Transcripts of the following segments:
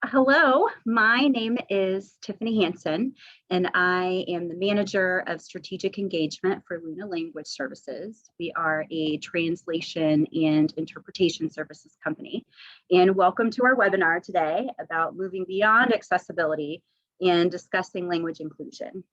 Hello, my name is Tiffany Hansen, and I am the manager of strategic engagement for Luna Language Services. We are a translation and interpretation services company. And welcome to our webinar today about moving beyond accessibility and discussing language inclusion.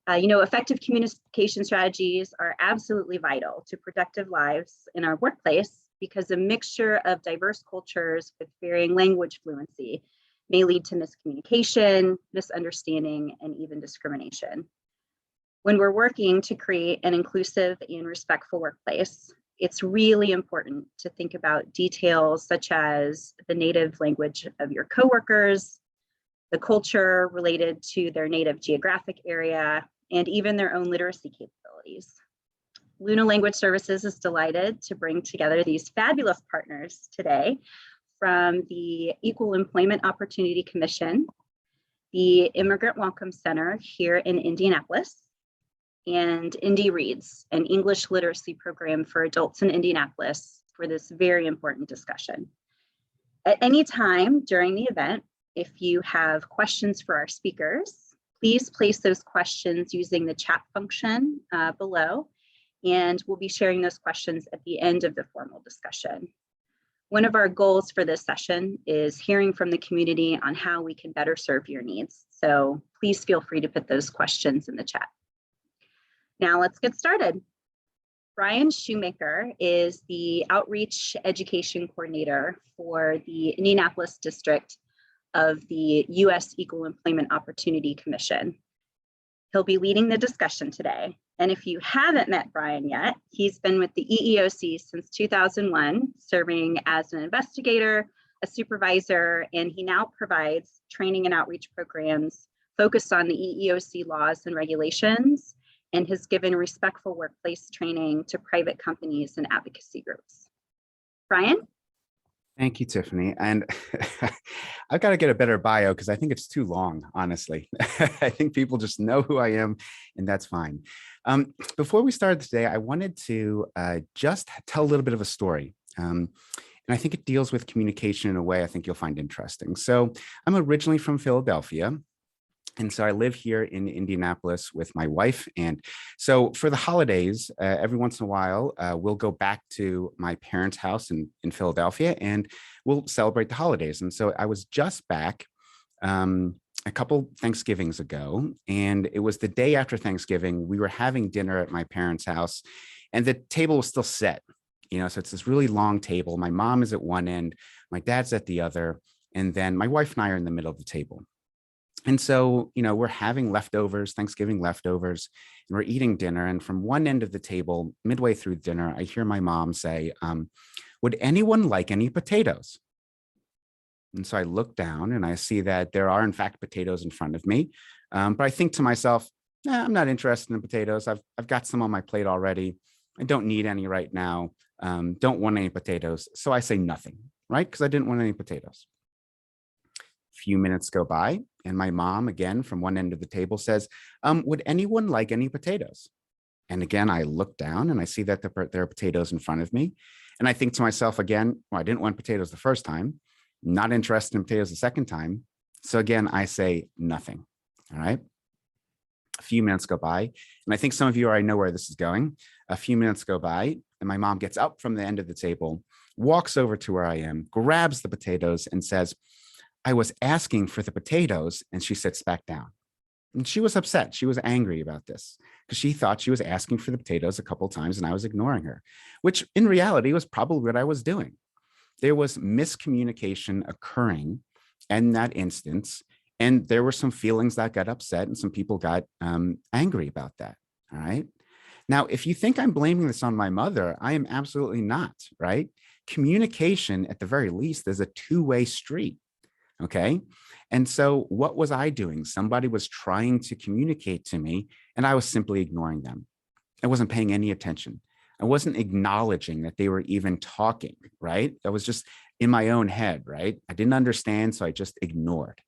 Effective communication strategies are absolutely vital to productive lives in our workplace because a mixture of diverse cultures with varying language fluency may lead to miscommunication, misunderstanding, and even discrimination. When we're working to create an inclusive and respectful workplace, it's really important to think about details such as the native language of your coworkers, the culture related to their native geographic area, and even their own literacy capabilities. Luna Language Services is delighted to bring together these fabulous partners today from the Equal Employment Opportunity Commission, the Immigrant Welcome Center here in Indianapolis, and Indy Reads, an English literacy program for adults in Indianapolis, for this very important discussion. At any time during the event, if you have questions for our speakers, please place those questions using the chat function below, and we'll be sharing those questions at the end of the formal discussion. One of our goals for this session is hearing from the community on how we can better serve your needs. So please feel free to put those questions in the chat. Now let's get started. Brian Shoemaker is the Outreach Education Coordinator for the Indianapolis District of the U.S. Equal Employment Opportunity Commission. He'll be leading the discussion today. And if you haven't met Brian yet, he's been with the EEOC since 2001, serving as an investigator, a supervisor, and he now provides training and outreach programs focused on the EEOC laws and regulations, and has given respectful workplace training to private companies and advocacy groups. Brian? Thank you, Tiffany. And I've got to get a better bio because I think it's too long, honestly. I think people just know who I am, and that's fine. Before we started today, I wanted to just tell a little bit of a story. And I think it deals with communication in a way I think you'll find interesting. So I'm originally from Philadelphia. And so I live here in Indianapolis with my wife. And so for the holidays, every once in a while, we'll go back to my parents' house in Philadelphia and we'll celebrate the holidays. And so I was just back a couple Thanksgivings ago, and it was the day after Thanksgiving. We were having dinner at my parents' house and the table was still set, so it's this really long table. My mom is at one end, my dad's at the other, and then my wife and I are in the middle of the table. And so, we're having leftovers, Thanksgiving leftovers, and we're eating dinner. And from one end of the table, midway through dinner, I hear my mom say, would anyone like any potatoes? And so I look down and I see that there are, in fact, potatoes in front of me. But I think to myself, I'm not interested in potatoes. I've got some on my plate already. I don't need any right now. Don't want any potatoes. So I say nothing, right? Because I didn't want any potatoes. Few minutes go by and my mom, again, from one end of the table says, would anyone like any potatoes? And again, I look down and I see that there are potatoes in front of me. And I think to myself again, well, I didn't want potatoes the first time, not interested in potatoes the second time. So again, I say nothing. All right. A few minutes go by, and I think some of you already know where this is going. A few minutes go by and my mom gets up from the end of the table, walks over to where I am, grabs the potatoes and says, I was asking for the potatoes, and she sits back down. And she was upset. She was angry about this because she thought she was asking for the potatoes a couple of times and I was ignoring her, which in reality was probably what I was doing. There was miscommunication occurring in that instance, and there were some feelings that got upset and some people got angry about that. All right. Now, if you think I'm blaming this on my mother, I am absolutely not, right? Communication, at the very least, is a two-way street. Okay. And so what was I doing? Somebody was trying to communicate to me and I was simply ignoring them. I wasn't paying any attention. I wasn't acknowledging that they were even talking, right? I was just in my own head, right? I didn't understand, so I just ignored.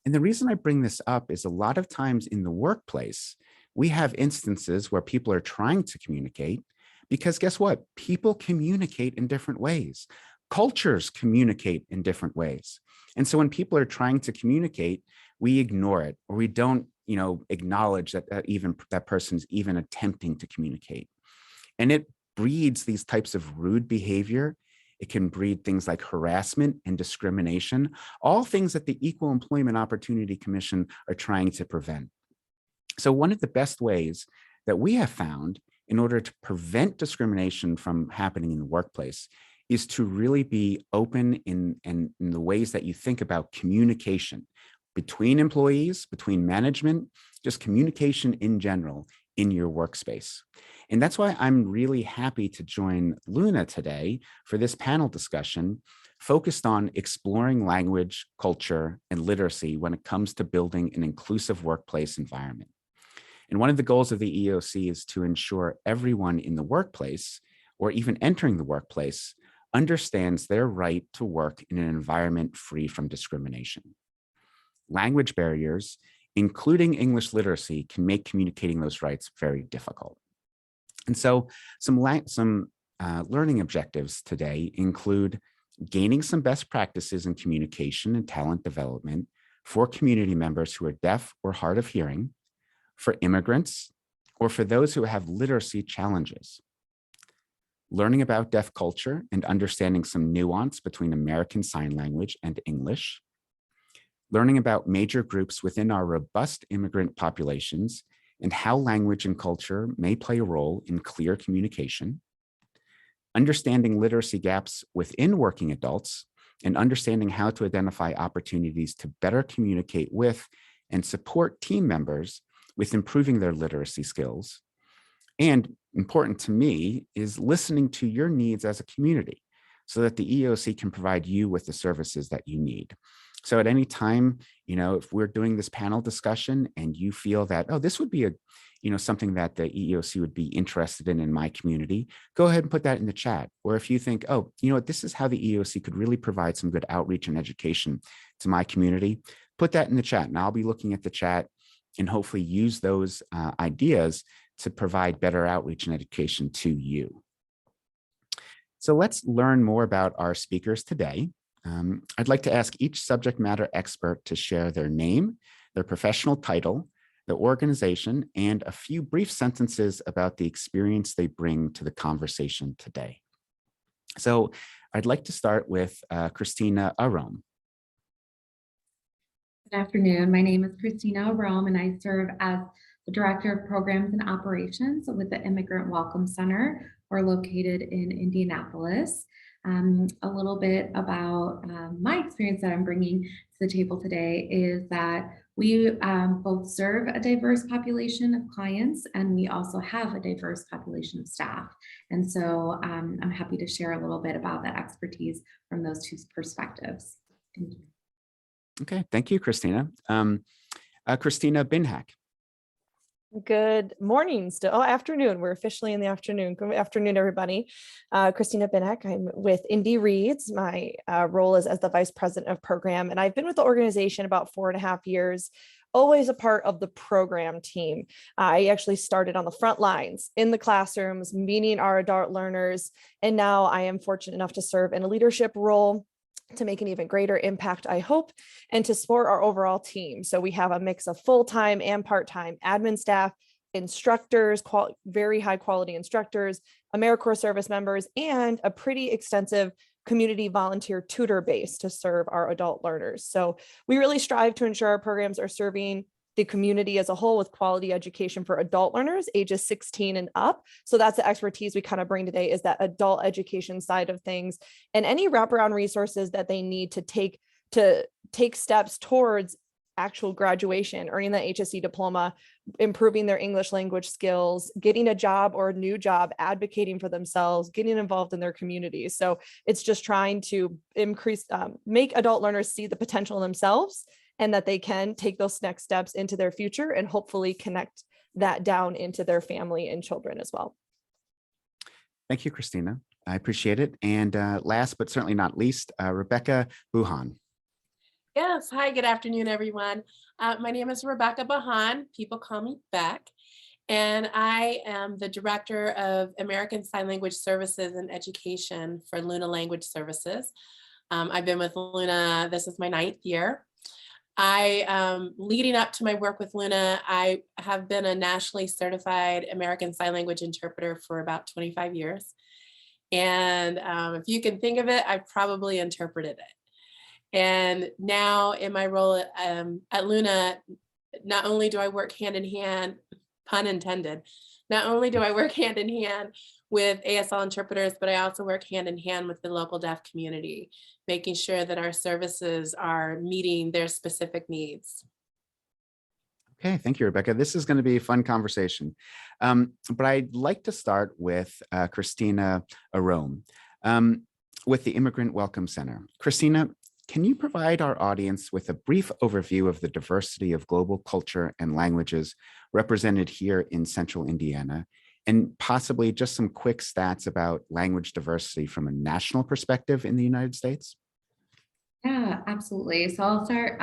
And the reason I bring this up is a lot of times in the workplace, we have instances where people are trying to communicate because guess what? People communicate in different ways. Cultures communicate in different ways. And so when people are trying to communicate, we ignore it, or we don't, acknowledge that even that person is even attempting to communicate. And it breeds these types of rude behavior. It can breed things like harassment and discrimination, all things that the Equal Employment Opportunity Commission are trying to prevent. So one of the best ways that we have found in order to prevent discrimination from happening in the workplace is to really be open in the ways that you think about communication between employees, between management, just communication in general in your workspace. And that's why I'm really happy to join Luna today for this panel discussion focused on exploring language, culture, and literacy when it comes to building an inclusive workplace environment. And one of the goals of the EOC is to ensure everyone in the workplace, or even entering the workplace, understands their right to work in an environment free from discrimination. Language barriers, including English literacy, can make communicating those rights very difficult. And so some learning objectives today include gaining some best practices in communication and talent development for community members who are deaf or hard of hearing, for immigrants, or for those who have literacy challenges. Learning about deaf culture and understanding some nuance between American Sign Language and English. Learning about major groups within our robust immigrant populations and how language and culture may play a role in clear communication. Understanding literacy gaps within working adults and understanding how to identify opportunities to better communicate with and support team members with improving their literacy skills. And important to me is listening to your needs as a community so that the EOC can provide you with the services that you need. So at any time, if we're doing this panel discussion and you feel that, oh, this would be something that the EEOC would be interested in my community, go ahead and put that in the chat. Or if you think, oh, this is how the EEOC could really provide some good outreach and education to my community, put that in the chat. And I'll be looking at the chat and hopefully use those ideas to provide better outreach and education to you. So let's learn more about our speakers today. I'd like to ask each subject matter expert to share their name, their professional title, their organization, and a few brief sentences about the experience they bring to the conversation today. So I'd like to start with Christina Arom. Good afternoon. My name is Christina Rome, and I serve as the Director of Programs and Operations with the Immigrant Welcome Center. We're located in Indianapolis. A little bit about my experience that I'm bringing to the table today is that we both serve a diverse population of clients, and we also have a diverse population of staff. And so I'm happy to share a little bit about that expertise from those two perspectives. Thank you. Okay, thank you, Christina. Christina Binhack. Good morning still. Oh, afternoon. We're officially in the afternoon. Good afternoon, everybody. Christina Binhack. I'm with Indy Reads. My role is as the Vice President of Program, and I've been with the organization about 4.5 years, always a part of the program team. I actually started on the front lines in the classrooms, meeting our adult learners, and now I am fortunate enough to serve in a leadership role to make an even greater impact, I hope, and to support our overall team. So we have a mix of full-time and part-time admin staff, instructors, very high quality instructors, AmeriCorps service members, and a pretty extensive community volunteer tutor base to serve our adult learners. So we really strive to ensure our programs are serving the community as a whole with quality education for adult learners ages 16 and up. So that's the expertise we kind of bring today, is that adult education side of things and any wraparound resources that they need to take steps towards actual graduation, earning that HSE diploma, improving their English language skills, getting a job or a new job, advocating for themselves, getting involved in their communities. So it's just trying to make adult learners see the potential in themselves, and that they can take those next steps into their future and hopefully connect that down into their family and children as well. Thank you, Christina. I appreciate it. And last but certainly not least, Rebecca Buhan. Yes. Hi, good afternoon, everyone. My name is Rebecca Bahan. People call me Beck. And I am the Director of American Sign Language Services and Education for Luna Language Services. I've been with Luna, this is my 9th year. Leading up to my work with Luna, I have been a nationally certified American Sign Language interpreter for about 25 years. And if you can think of it, I've probably interpreted it. And now in my role at Luna, not only do I work hand in hand, pun intended, not only do I work hand in hand with ASL interpreters, but I also work hand in hand with the local deaf community, making sure that our services are meeting their specific needs. Okay, thank you, Rebecca. This is going to be a fun conversation. But I'd like to start with Christina Arome with the Immigrant Welcome Center. Christina, can you provide our audience with a brief overview of the diversity of global culture and languages represented here in Central Indiana, and possibly just some quick stats about language diversity from a national perspective in the United States? Yeah, absolutely. So I'll start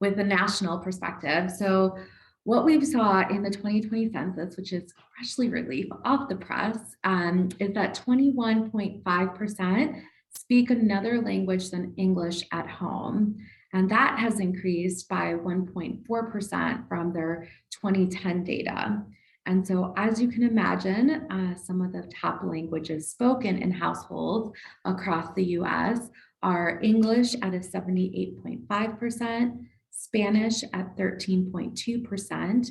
with the national perspective. So what we saw in the 2020 census, which is freshly released off the press, is that 21.5% speak another language than English at home. And that has increased by 1.4% from their 2010 data. And so, as you can imagine, some of the top languages spoken in households across the US are English at a 78.5%, Spanish at 13.2%,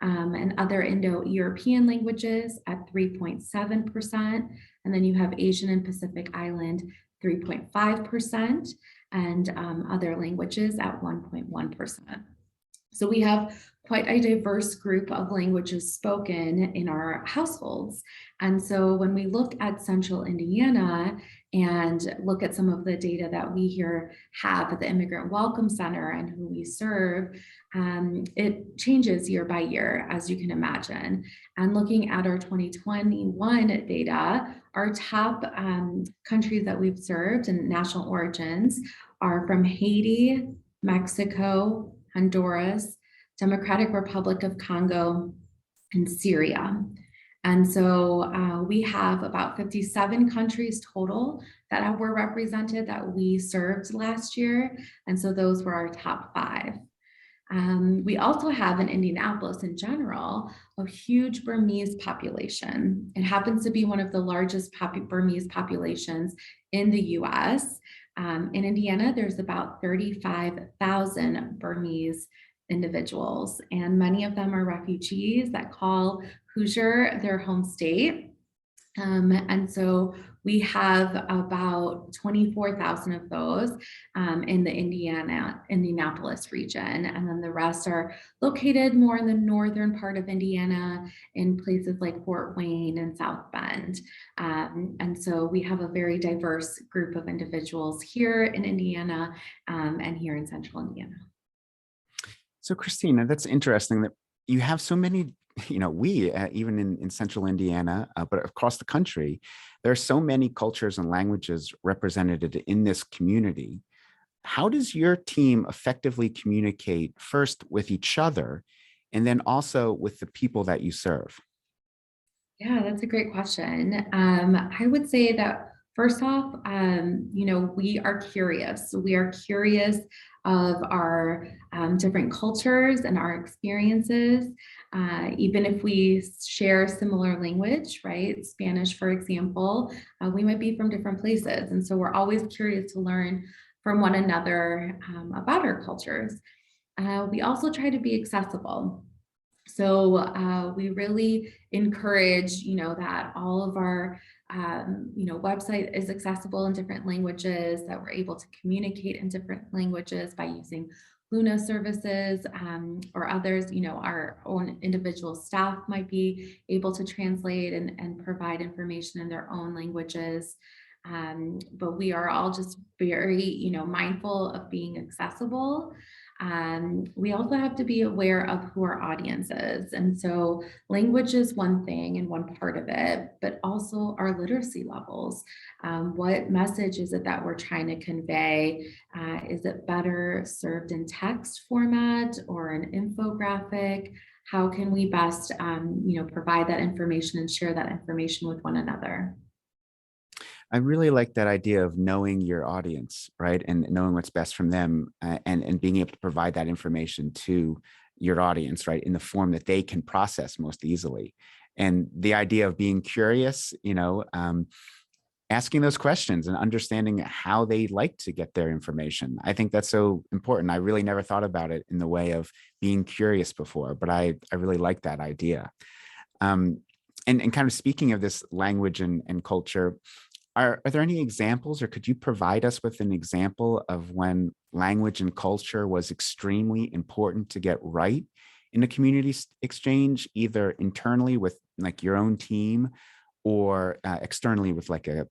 and other Indo-European languages at 3.7%. And then you have Asian and Pacific Island 3.5%, and other languages at 1.1%. So we have quite a diverse group of languages spoken in our households. And so when we look at Central Indiana and look at some of the data that we here have at the Immigrant Welcome Center and who we serve, it changes year by year, as you can imagine. And looking at our 2021 data, our top countries that we've served and national origins are from Haiti, Mexico, Honduras, Democratic Republic of Congo, and Syria. And so we have about 57 countries total that were represented that we served last year. And so those were our top 5. We also have in Indianapolis in general, a huge Burmese population. It happens to be one of the largest Burmese populations in the US. In Indiana, there's about 35,000 Burmese individuals, and many of them are refugees that call Hoosier their home state. And so we have about 24,000 of those in the Indianapolis region. And then the rest are located more in the northern part of Indiana in places like Fort Wayne and South Bend. And so we have a very diverse group of individuals here in Indiana and here in Central Indiana. So Christina, that's interesting that you have so many, even in Central Indiana, but across the country, there are so many cultures and languages represented in this community. How does your team effectively communicate first with each other and then also with the people that you serve? Yeah, that's a great question. I would say that first off, we are curious. We are curious of our different cultures and our experiences, even if we share similar language, right? Spanish, for example, we might be from different places. And so we're always curious to learn from one another about our cultures. We also try to be accessible. So we really encourage, that all of our, website is accessible in different languages, that we're able to communicate in different languages by using Luna services or others, our own individual staff might be able to translate and provide information in their own languages. But we are all just very, mindful of being accessible. We also have to be aware of who our audience is. And so language is one thing and one part of it, but also our literacy levels. What message is it that we're trying to convey? Is it better served in text format or an infographic? how can we best, provide that information and share that information with one another? I really like that idea of knowing your audience, right? And knowing what's best from them, and being able to provide that information to your audience, right? In the form that they can process most easily. And the idea of being curious, asking those questions and understanding how they like to get their information. I think that's so important. I really never thought about it in the way of being curious before, but I really like that idea. And kind of speaking of this language and culture, are there any examples, or could you provide us with an example of when language and culture was extremely important to get right in a community exchange, either internally with like your own team or externally with like a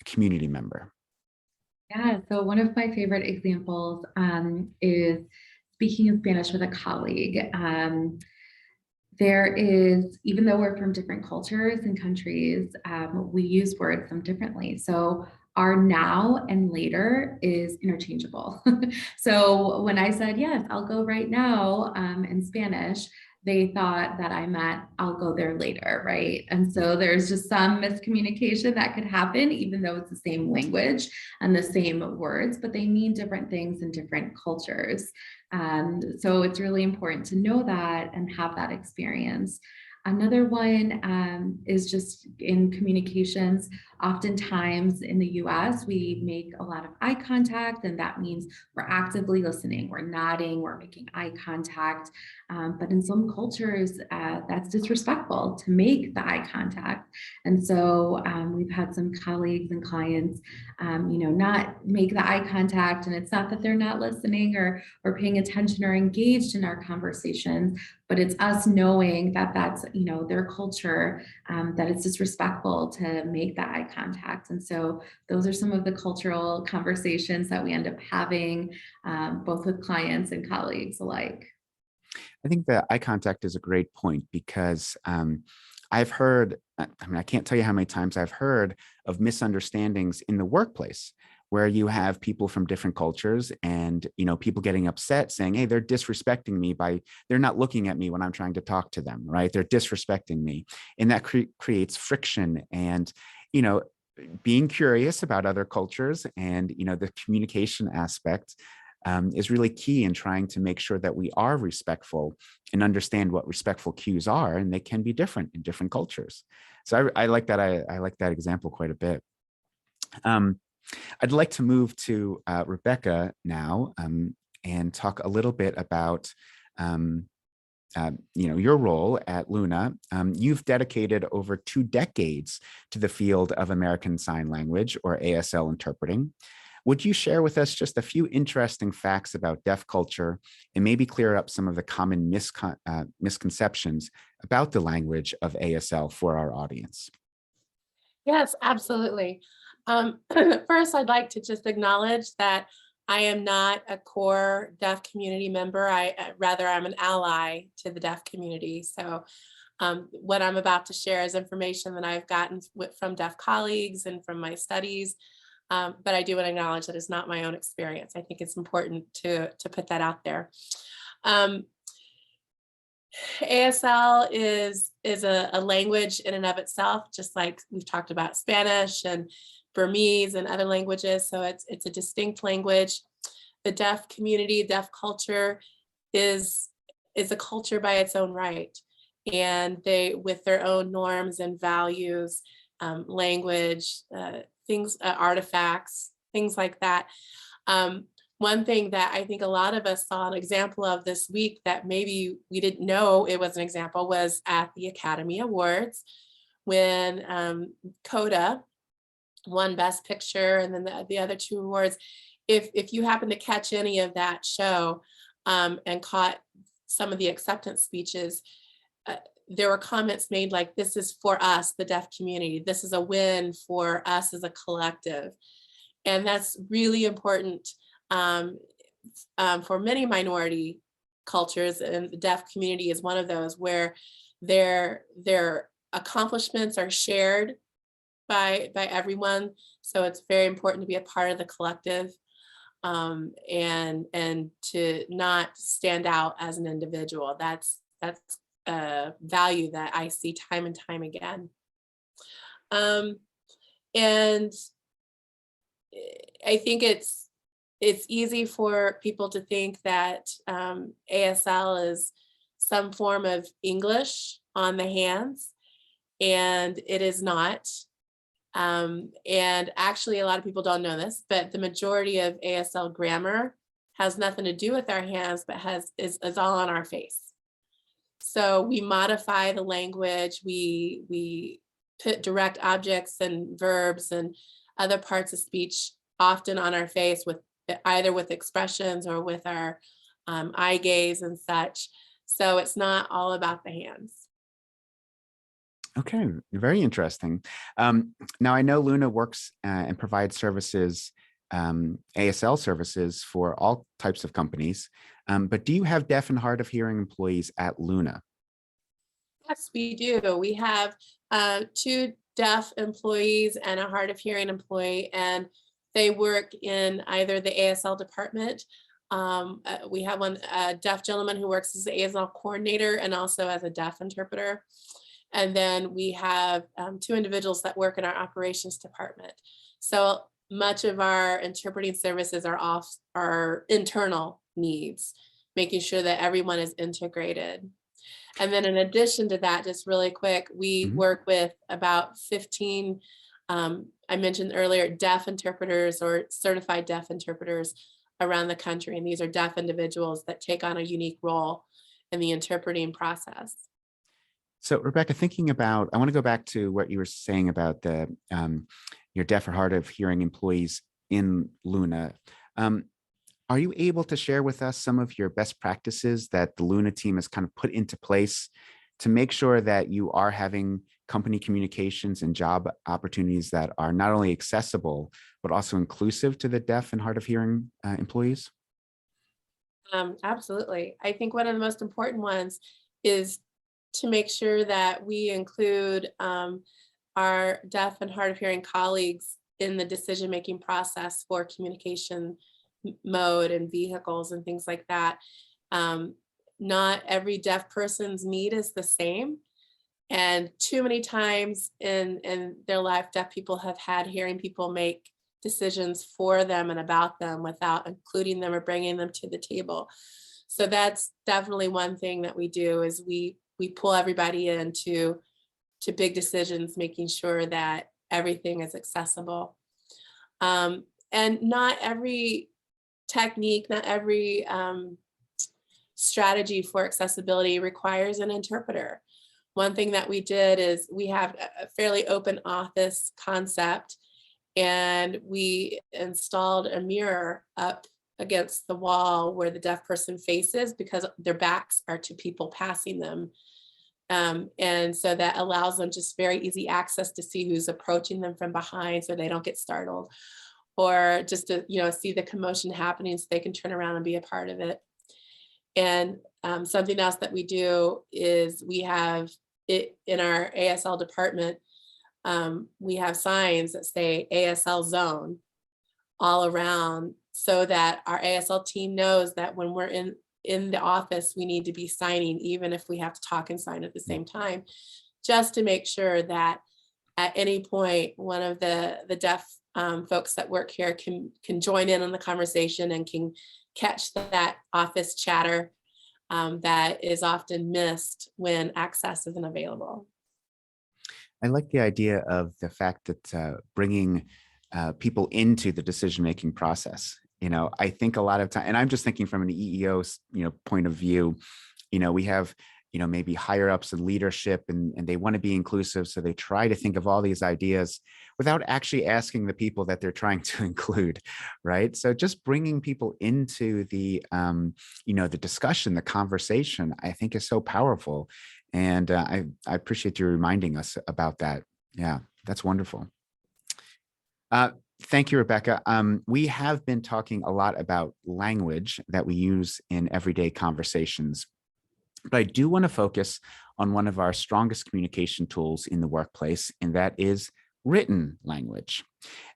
community member? Yeah, so one of my favorite examples is speaking in Spanish with a colleague. There is, even though we're from different cultures and countries, we use words some differently. So our now and later is interchangeable. So when I said, yes, I'll go right now in Spanish, they thought that I meant I'll go there later, right? And so there's just some miscommunication that could happen, even though it's the same language and the same words, but they mean different things in different cultures. So it's really important to know that and have that experience. Another one is just in communications. Oftentimes in the US, we make a lot of eye contact, and that means we're actively listening, we're nodding, we're making eye contact. But in some cultures, that's disrespectful to make the eye contact. And so we've had some colleagues and clients, not make the eye contact. And it's not that they're not listening or paying attention or engaged in our conversations, but it's us knowing that that's, their culture, that it's disrespectful to make that eye contact. And so those are some of the cultural conversations that we end up having, both with clients and colleagues alike. I think that eye contact is a great point because I've heard, I can't tell you how many times I've heard of misunderstandings in the workplace where you have people from different cultures and, people getting upset saying, hey, they're disrespecting me they're not looking at me when I'm trying to talk to them, right? They're disrespecting me. And that creates friction and, being curious about other cultures and, the communication aspect is really key in trying to make sure that we are respectful and understand what respectful cues are, and they can be different in different cultures. So I like that. I like that example quite a bit. I'd like to move to Rebecca now and talk a little bit about your role at Luna. You've dedicated over 2 decades to the field of American Sign Language, or ASL interpreting. Would you share with us just a few interesting facts about deaf culture and maybe clear up some of the common misconceptions about the language of ASL for our audience? Yes, absolutely. First, I'd like to just acknowledge that I am not a core deaf community member. Rather, I'm an ally to the deaf community. So what I'm about to share is information that I've gotten from deaf colleagues and from my studies. But I do want to acknowledge that it's not my own experience. I think it's important to put that out there. ASL is a language in and of itself, just like we've talked about Spanish and Burmese and other languages. So it's a distinct language. The deaf community, deaf culture is a culture by its own right. And they, with their own norms and values, language, things, artifacts, things like that. One thing that I think a lot of us saw an example of this week that maybe we didn't know it was an example was at the Academy Awards when Coda won Best Picture, and then the other 2 awards. If you happen to catch any of that show and caught some of the acceptance speeches, there were comments made like, this is for us, the deaf community. This is a win for us as a collective. And that's really important for many minority cultures, and the deaf community is one of those where their accomplishments are shared by everyone. So it's very important to be a part of the collective and to not stand out as an individual. That's a value that I see time and time again. And I think it's easy for people to think that ASL is some form of English on the hands, and it is not. And actually, a lot of people don't know this, but the majority of ASL grammar has nothing to do with our hands, but is all on our face. So we modify the language, we put direct objects and verbs and other parts of speech often on our face, with either with expressions or with our eye gaze and such. So it's not all about the hands. Okay, very interesting. Now I know Luna works and provides services, ASL services for all types of companies, but do you have deaf and hard of hearing employees at Luna? Yes, we do. We have 2 deaf employees and a hard of hearing employee, and they work in either the ASL department. We have a deaf gentleman who works as the ASL coordinator and also as a deaf interpreter. And then we have 2 individuals that work in our operations department. So much of our interpreting services are our internal needs, making sure that everyone is integrated. And then in addition to that, just really quick, we work with about 15, I mentioned earlier, deaf interpreters or certified deaf interpreters around the country. And these are deaf individuals that take on a unique role in the interpreting process. So Rebecca, thinking about, I want to go back to what you were saying about the your deaf or hard of hearing employees in Luna. Are you able to share with us some of your best practices that the Luna team has kind of put into place to make sure that you are having company communications and job opportunities that are not only accessible, but also inclusive to the deaf and hard of hearing employees? Absolutely. I think one of the most important ones is to make sure that we include our deaf and hard of hearing colleagues in the decision-making process for communication mode and vehicles and things like that. Not every deaf person's need is the same. And too many times in their life, deaf people have had hearing people make decisions for them and about them without including them or bringing them to the table. So that's definitely one thing that we do, is we pull everybody into big decisions, making sure that everything is accessible. And not every technique, not every strategy for accessibility requires an interpreter. One thing that we did is we have a fairly open office concept, and we installed a mirror up against the wall where the deaf person faces, because their backs are to people passing them. And so that allows them just very easy access to see who's approaching them from behind so they don't get startled, or just to, see the commotion happening so they can turn around and be a part of it. And something else that we do is we have it in our ASL department. We have signs that say ASL zone all around, so that our ASL team knows that when we're in the office, we need to be signing, even if we have to talk and sign at the same time, just to make sure that at any point, one of the deaf folks that work here can join in on the conversation and can catch that office chatter that is often missed when access isn't available. I like the idea of the fact that bringing people into the decision-making process. I think a lot of time, and I'm just thinking from an EEO, point of view, we have, maybe higher ups in leadership, and they want to be inclusive. So they try to think of all these ideas without actually asking the people that they're trying to include, right? So just bringing people into the, the discussion, the conversation, I think is so powerful. And I appreciate you reminding us about that. Yeah, that's wonderful. Thank you, Rebecca. We have been talking a lot about language that we use in everyday conversations, but I do want to focus on one of our strongest communication tools in the workplace, and that is written language.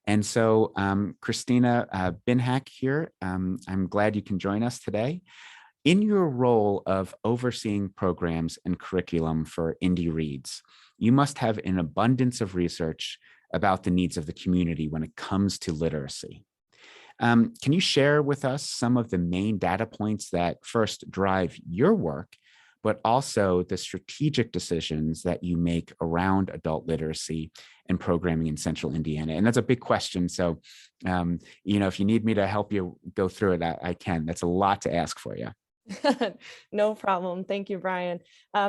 And so Christina Binhack here, I'm glad you can join us today. In your role of overseeing programs and curriculum for Indy Reads, you must have an abundance of research about the needs of the community when it comes to literacy. Can you share with us some of the main data points that first drive your work, but also the strategic decisions that you make around adult literacy and programming in Central Indiana? And that's a big question. So, if you need me to help you go through it, I can. That's a lot to ask for you. No problem. Thank you, Brian.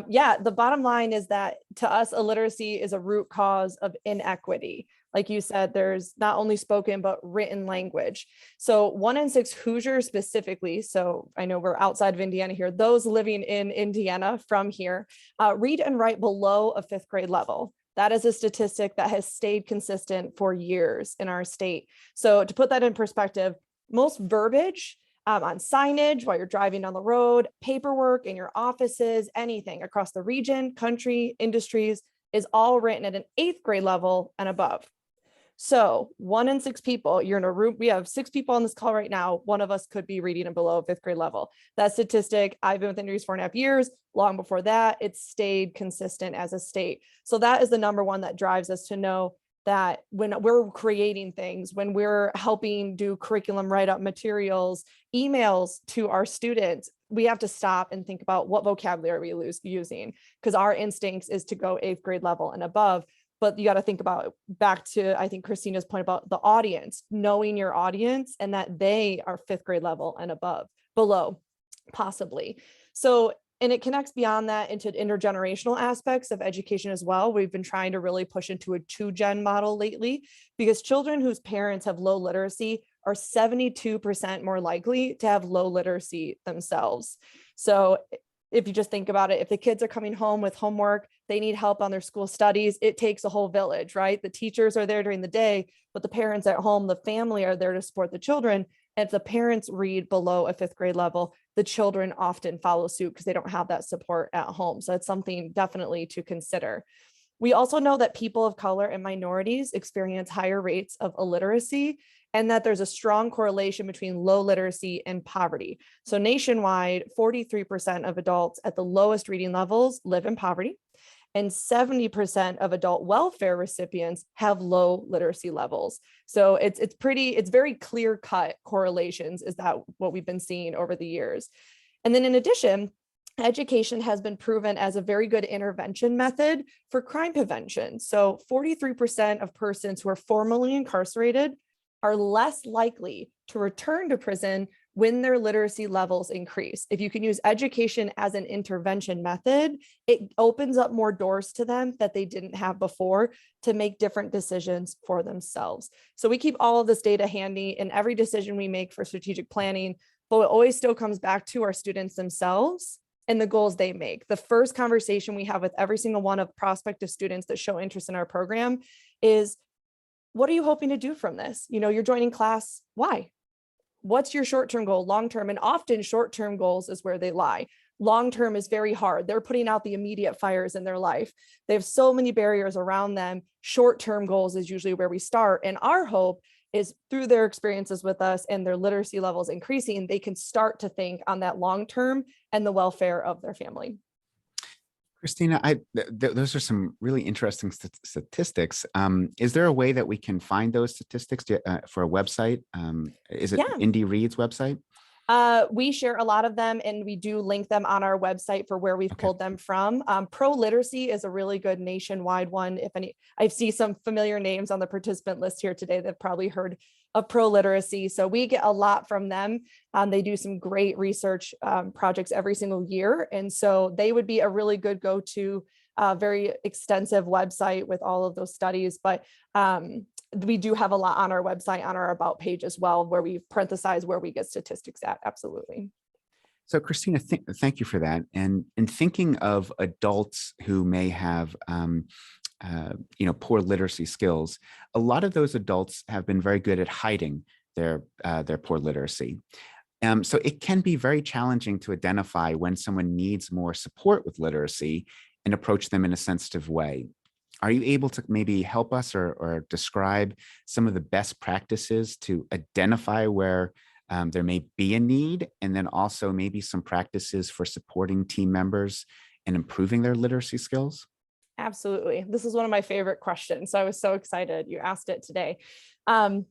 Yeah, the bottom line is that to us, illiteracy is a root cause of inequity. Like you said, there's not only spoken, but written language. So 1 in 6 Hoosiers specifically, so I know we're outside of Indiana here, those living in Indiana from here, read and write below a 5th grade level. That is a statistic that has stayed consistent for years in our state. So to put that in perspective, most verbiage on signage while you're driving down the road, paperwork in your offices, anything across the region, country, industries is all written at an 8th grade level and above. So 1 in 6 people, you're in a room, we have 6 people on this call right now. One of us could be reading and below 5th grade level. That statistic, I've been with Indy Reads 4.5 years. Long before that, it's stayed consistent as a state. So that is the number one that drives us to know that when we're creating things, when we're helping do curriculum write-up materials, emails to our students, we have to stop and think about what vocabulary are we using, because our instincts is to go 8th grade level and above. But you got to think about back to, I think, Christina's point about the audience, knowing your audience and that they are 5th grade level and below, possibly. So, and it connects beyond that into intergenerational aspects of education as well. We've been trying to really push into a 2-gen model lately, because children whose parents have low literacy are 72% more likely to have low literacy themselves. So if you just think about it, if the kids are coming home with homework, they need help on their school studies, it takes a whole village, right? The teachers are there during the day, but the parents at home, the family are there to support the children. And if the parents read below a 5th grade level, the children often follow suit because they don't have that support at home. So it's something definitely to consider. We also know that people of color and minorities experience higher rates of illiteracy, and that there's a strong correlation between low literacy and poverty. So nationwide, 43% of adults at the lowest reading levels live in poverty, and 70% of adult welfare recipients have low literacy levels. So it's very clear cut correlations. Is that what we've been seeing over the years? And then in addition, education has been proven as a very good intervention method for crime prevention. So 43% of persons who are formerly incarcerated are less likely to return to prison when their literacy levels increase. If you can use education as an intervention method, it opens up more doors to them that they didn't have before to make different decisions for themselves. So we keep all of this data handy in every decision we make for strategic planning, but it always still comes back to our students themselves and the goals they make. The first conversation we have with every single one of prospective students that show interest in our program is, what are you hoping to do from this? You're joining class. Why? What's your short-term goal, long-term? And often short-term goals is where they lie. Long-term is very hard. They're putting out the immediate fires in their life. They have so many barriers around them. Short-term goals is usually where we start. And our hope is through their experiences with us and their literacy levels increasing, they can start to think on that long-term and the welfare of their family. Christina, those are some really interesting statistics. Is there a way that we can find those statistics for a website? Is it Indy Reads website? We share a lot of them, and we do link them on our website for where we've pulled them from. Pro Literacy is a really good nationwide one. I see some familiar names on the participant list here today that have probably heard of Pro Literacy. So we get a lot from them. They do some great research projects every single year. And so they would be a really good go-to, very extensive website with all of those studies. But we do have a lot on our website, on our About page as well, where we parenthesize where we get statistics at. Absolutely. So Christina, thank you for that. And in thinking of adults who may have poor literacy skills, a lot of those adults have been very good at hiding their poor literacy. So it can be very challenging to identify when someone needs more support with literacy and approach them in a sensitive way. Are you able to maybe help us or describe some of the best practices to identify where There may be a need, and then also maybe some practices for supporting team members and improving their literacy skills. Absolutely. This is one of my favorite questions. So I was so excited you asked it today. Um,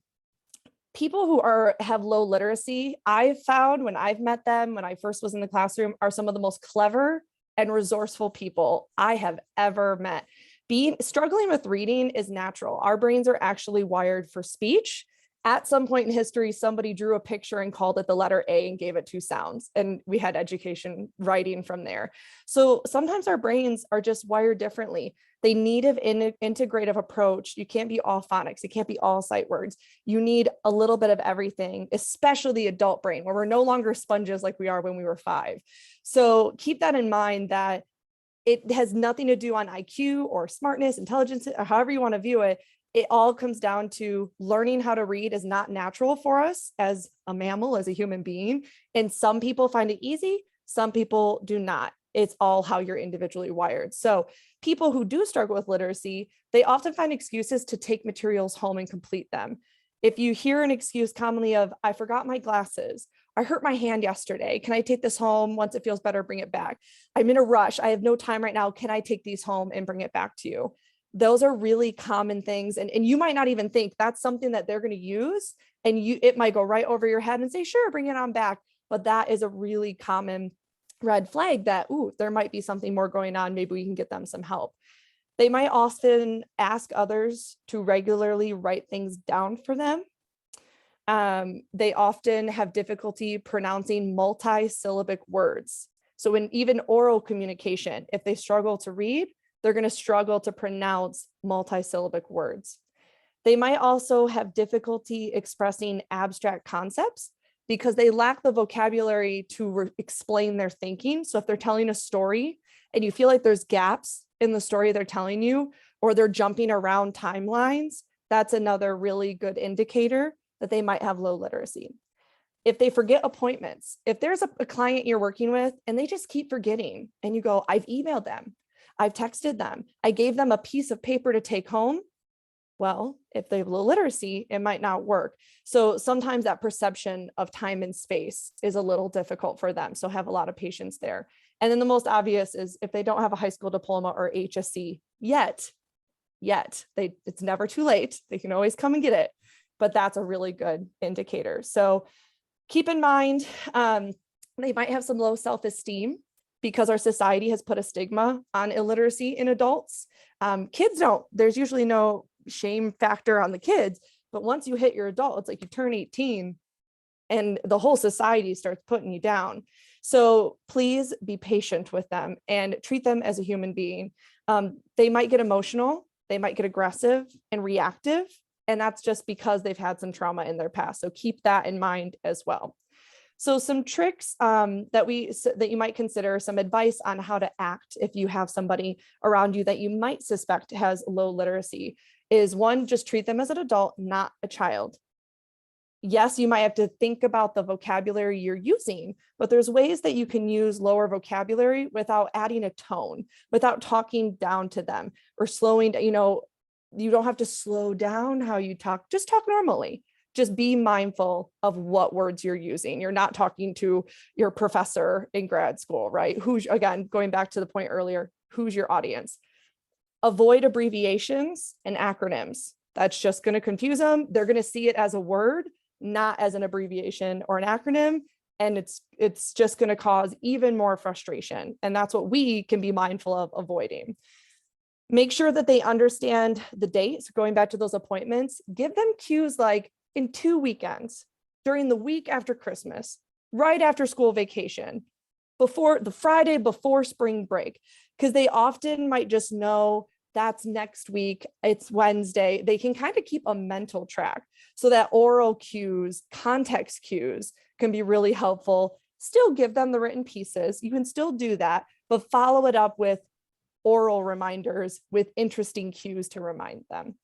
People who have low literacy, I've found when I've met them, when I first was in the classroom, are some of the most clever and resourceful people I have ever met. Struggling with reading is natural. Our brains are actually wired for speech. At some point in history, somebody drew a picture and called it the letter A and gave it 2 sounds. And we had education writing from there. So sometimes our brains are just wired differently. They need an integrative approach. You can't be all phonics. You can't be all sight words. You need a little bit of everything, especially the adult brain, where we're no longer sponges like we are when we were 5. So keep that in mind, that it has nothing to do on IQ or smartness, intelligence, or however you want to view it. It all comes down to learning how to read is not natural for us as a mammal, as a human being. And some people find it easy, some people do not. It's all how you're individually wired. So people who do struggle with literacy, they often find excuses to take materials home and complete them. If you hear an excuse commonly of, I forgot my glasses, I hurt my hand yesterday, can I take this home? Once it feels better, bring it back. I'm in a rush, I have no time right now, can I take these home and bring it back to you? Those are really common things. And you might not even think that's something that they're going to use. And it might go right over your head and say, sure, bring it on back. But that is a really common red flag that, ooh, there might be something more going on. Maybe we can get them some help. They might often ask others to regularly write things down for them. They often have difficulty pronouncing multi-syllabic words. So in even oral communication, if they struggle to read, they're going to struggle to pronounce multi-syllabic words. They might also have difficulty expressing abstract concepts because they lack the vocabulary to explain their thinking. So if they're telling a story and you feel like there's gaps in the story they're telling you, or they're jumping around timelines, that's another really good indicator that they might have low literacy. If they forget appointments, if there's a client you're working with and they just keep forgetting and you go, I've emailed them, I've texted them, I gave them a piece of paper to take home. Well, if they have low literacy, it might not work. So sometimes that perception of time and space is a little difficult for them. So have a lot of patience there. And then the most obvious is if they don't have a high school diploma or HSC yet, it's never too late. They can always come and get it, but that's a really good indicator. So keep in mind, they might have some low self-esteem because our society has put a stigma on illiteracy in adults. Kids don't, there's usually no shame factor on the kids, but once you hit your adult, it's like you turn 18 and the whole society starts putting you down. So please be patient with them and treat them as a human being. They might get emotional, they might get aggressive and reactive, and that's just because they've had some trauma in their past. So keep that in mind as well. So some tricks that you might consider, some advice on how to act if you have somebody around you that you might suspect has low literacy is, one, just treat them as an adult, not a child. Yes, you might have to think about the vocabulary you're using, but there's ways that you can use lower vocabulary without adding a tone, without talking down to them or slowing, you don't have to slow down how you talk, just talk normally. Just be mindful of what words you're using. You're not talking to your professor in grad school, right? Who's, again, going back to the point earlier, who's your audience? Avoid abbreviations and acronyms. That's just going to confuse them. They're going to see it as a word, not as an abbreviation or an acronym. And it's just going to cause even more frustration. And that's what we can be mindful of avoiding. Make sure that they understand the dates, going back to those appointments. Give them cues like, in 2 weekends, during the week after Christmas, right after school vacation, before the Friday before spring break, because they often might just know that's next week, it's Wednesday. They can kind of keep a mental track. So that oral cues, context cues can be really helpful. Still give them the written pieces. You can still do that, but follow it up with oral reminders with interesting cues to remind them.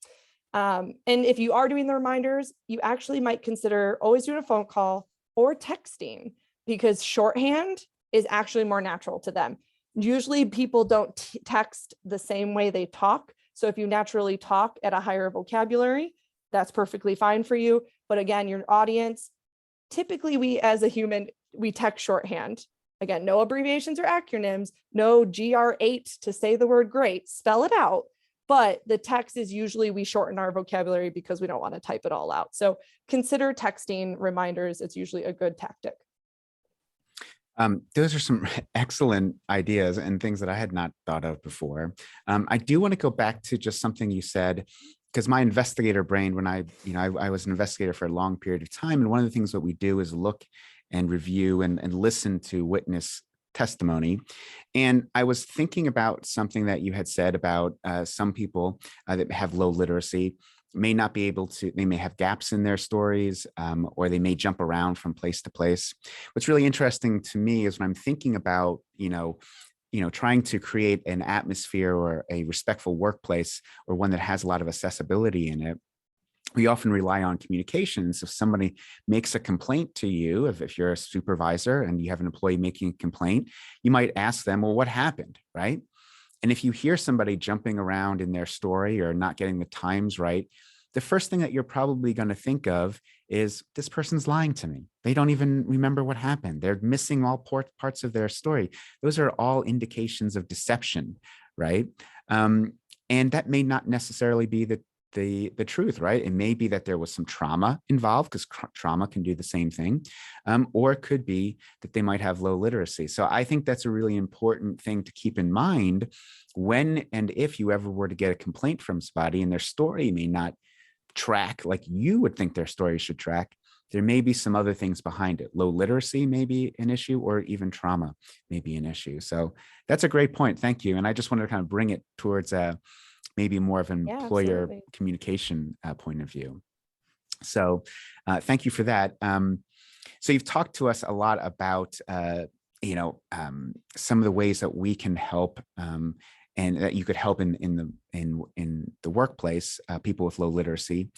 And if you are doing the reminders, you actually might consider always doing a phone call or texting, because shorthand is actually more natural to them. Usually people don't text the same way they talk. So if you naturally talk at a higher vocabulary, that's perfectly fine for you. But again, your audience, typically we as a human, we text shorthand. Again, no abbreviations or acronyms, no GR8 to say the word great, spell it out. But the text is usually we shorten our vocabulary because we don't want to type it all out. So consider texting reminders. It's usually a good tactic. Those are some excellent ideas and things that I had not thought of before. I do want to go back to just something you said, because my investigator brain, when I was an investigator for a long period of time, and one of the things that we do is look and review and listen to witness testimony. And I was thinking about something that you had said about some people that have low literacy may not be able to, they may have gaps in their stories, or they may jump around from place to place. What's really interesting to me is when I'm thinking about, trying to create an atmosphere or a respectful workplace, or one that has a lot of accessibility in it, we often rely on communications. If somebody makes a complaint to you, if you're a supervisor and you have an employee making a complaint, you might ask them, well, what happened, right? And if you hear somebody jumping around in their story or not getting the times right, the first thing that you're probably going to think of is, this person's lying to me. They don't even remember what happened. They're missing all parts of their story. Those are all indications of deception, right? And that may not necessarily be the truth, right? It may be that there was some trauma involved, because trauma can do the same thing, or it could be that they might have low literacy. So I think that's a really important thing to keep in mind when and if you ever were to get a complaint from somebody and their story may not track like you would think their story should track. There may be some other things behind it. Low literacy may be an issue, or even trauma may be an issue. So that's a great point. Thank you. And I just wanted to kind of bring it towards maybe more of an Yeah, employer absolutely. communication point of view. So thank you for that. So you've talked to us a lot about, some of the ways that we can help, and that you could help in the workplace, people with low literacy.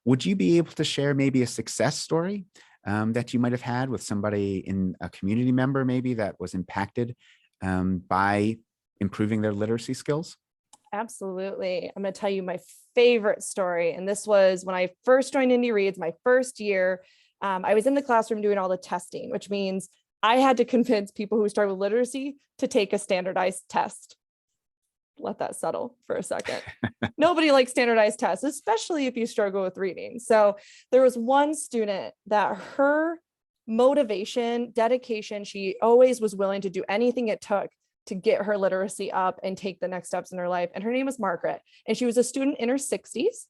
Would you be able to share maybe a success story that you might have had with somebody in a community member, maybe that was impacted by improving their literacy skills? Absolutely. I'm going to tell you my favorite story. And this was when I first joined Indy Reads, my first year. I was in the classroom doing all the testing, which means I had to convince people who struggle with literacy to take a standardized test. Let that settle for a second. Nobody likes standardized tests, especially if you struggle with reading. So there was one student that her motivation, dedication, she always was willing to do anything it took to get her literacy up and take the next steps in her life. And her name was Margaret. And she was a student in her 60s.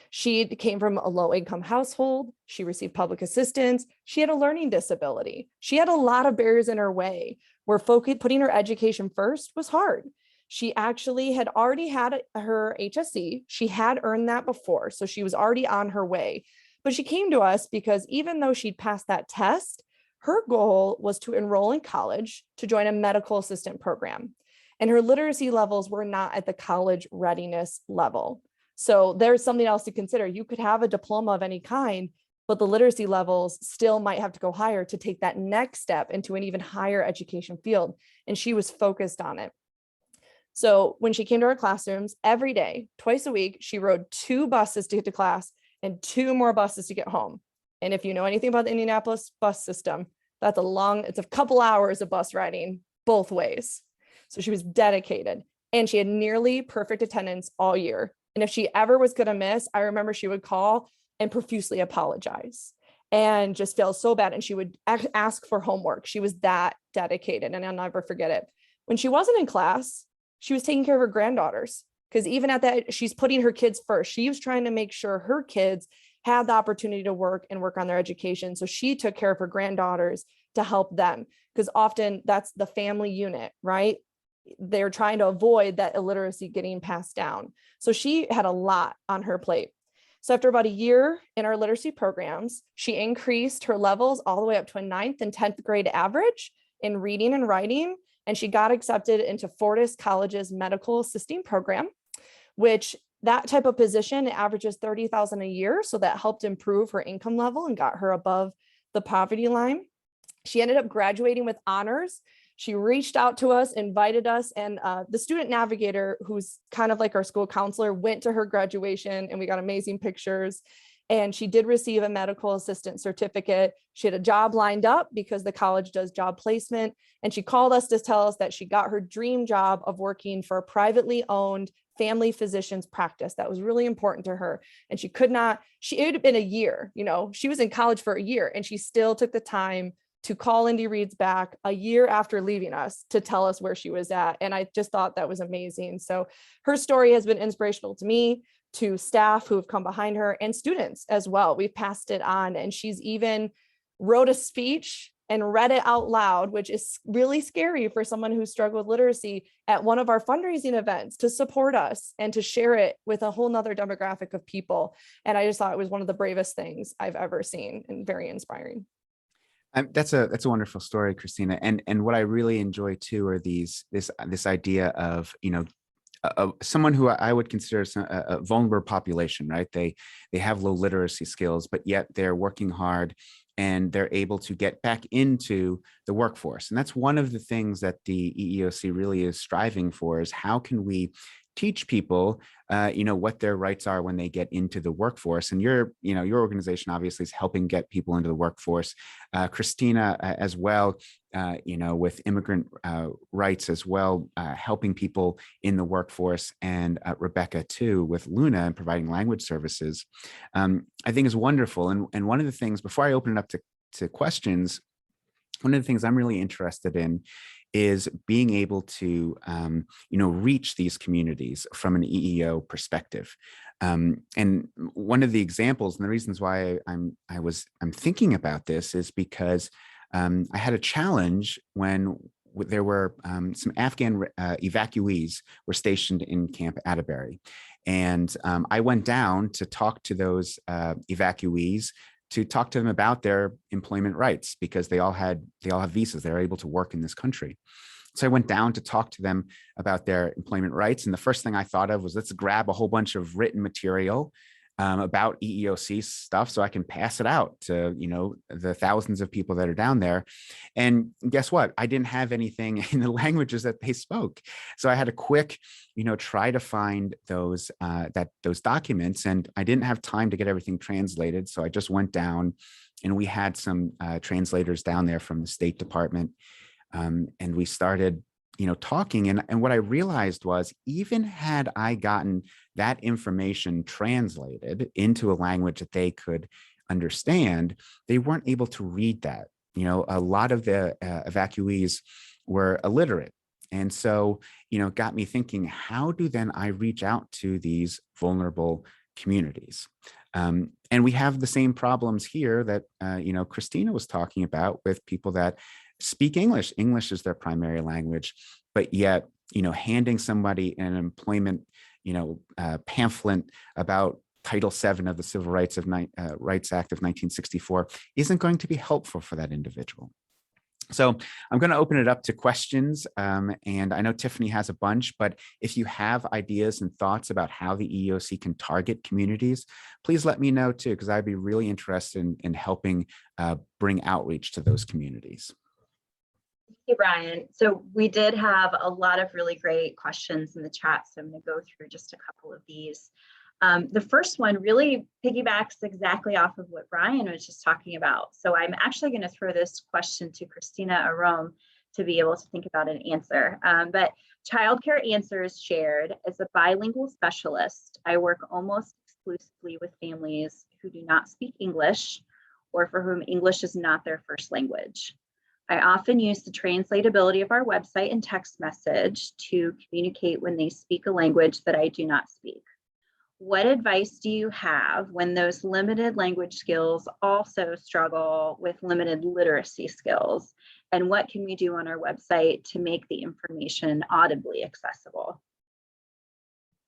She came from a low income household. She received public assistance. She had a learning disability. She had a lot of barriers in her way where putting her education first was hard. She actually had already had her HSE. She had earned that before. So she was already on her way. But she came to us because even though she'd passed that test, her goal was to enroll in college to join a medical assistant program. And her literacy levels were not at the college readiness level. So there's something else to consider. You could have a diploma of any kind, but the literacy levels still might have to go higher to take that next step into an even higher education field. And she was focused on it. So when she came to our classrooms every day, twice a week, she rode 2 buses to get to class and 2 more buses to get home. And if you know anything about the Indianapolis bus system, it's a couple hours of bus riding both ways. So she was dedicated and she had nearly perfect attendance all year. And if she ever was going to miss, I remember she would call and profusely apologize and just feel so bad. And she would ask for homework. She was that dedicated, and I'll never forget it. When she wasn't in class, she was taking care of her granddaughters, because even at that, she's putting her kids first. She was trying to make sure her kids had the opportunity to work on their education. So she took care of her granddaughters to help them, because often that's the family unit, right? They're trying to avoid that illiteracy getting passed down. So she had a lot on her plate. So after about a year in our literacy programs, she increased her levels all the way up to a 9th and 10th grade average in reading and writing. And she got accepted into Fortis College's medical assisting program, which that type of position averages $30,000 a year. So that helped improve her income level and got her above the poverty line. She ended up graduating with honors. She reached out to us, invited us, and the student navigator, who's kind of like our school counselor, went to her graduation, and we got amazing pictures. And she did receive a medical assistant certificate. She had a job lined up because the college does job placement. And she called us to tell us that she got her dream job of working for a privately owned family physician's practice. That was really important to her. And she could not, it would have been a year, she was in college for a year and she still took the time to call Indy Reads back a year after leaving us to tell us where she was at. And I just thought that was amazing. So her story has been inspirational to me, to staff who have come behind her, and students as well. We've passed it on, and she's even wrote a speech and read it out loud, which is really scary for someone who struggled with literacy, at one of our fundraising events to support us and to share it with a whole nother demographic of people. And I just thought it was one of the bravest things I've ever seen and very inspiring. That's a wonderful story, Christina. And what I really enjoy too are this idea of, someone who I would consider a vulnerable population, right? They have low literacy skills, but yet they're working hard and they're able to get back into the workforce. And that's one of the things that the EEOC really is striving for, is how can we teach people, what their rights are when they get into the workforce. And your organization obviously is helping get people into the workforce. Christina as well, with immigrant rights as well, helping people in the workforce, and Rebecca too with Luna and providing language services, I think is wonderful. And one of the things, before I open it up to questions, one of the things I'm really interested in is being able to, reach these communities from an EEO perspective. And one of the examples and the reasons why I'm thinking about this is because I had a challenge when there were some Afghan evacuees were stationed in Camp Atterbury. And I went down to talk to those evacuees, to talk to them about their employment rights, because they all have visas. They're able to work in this country. So I went down to talk to them about their employment rights. And the first thing I thought of was, let's grab a whole bunch of written material about EEOC stuff so I can pass it out to, the thousands of people that are down there. And guess what? I didn't have anything in the languages that they spoke. So I had to quick, try to find those documents, and I didn't have time to get everything translated. So I just went down, and we had some translators down there from the State Department. And we started, talking. And what I realized was, even had I gotten that information translated into a language that they could understand, they weren't able to read that. A lot of the evacuees were illiterate. And so, it got me thinking, how do then I reach out to these vulnerable communities? And we have the same problems here that, Christina was talking about, with people that speak English. English is their primary language, but yet, handing somebody an employment, pamphlet about Title VII of the Civil Rights Act of 1964 isn't going to be helpful for that individual. So I'm going to open it up to questions. And I know Tiffany has a bunch, but if you have ideas and thoughts about how the EEOC can target communities, please let me know too, because I'd be really interested in helping bring outreach to those communities. Thank you, Brian. So we did have a lot of really great questions in the chat, so I'm going to go through just a couple of these. The first one really piggybacks exactly off of what Brian was just talking about. So I'm actually going to throw this question to Christina Arom to be able to think about an answer. But Childcare Answers shared, as a bilingual specialist, I work almost exclusively with families who do not speak English, or for whom English is not their first language. I often use the translatability of our website and text message to communicate when they speak a language that I do not speak. What advice do you have when those limited language skills also struggle with limited literacy skills? And what can we do on our website to make the information audibly accessible?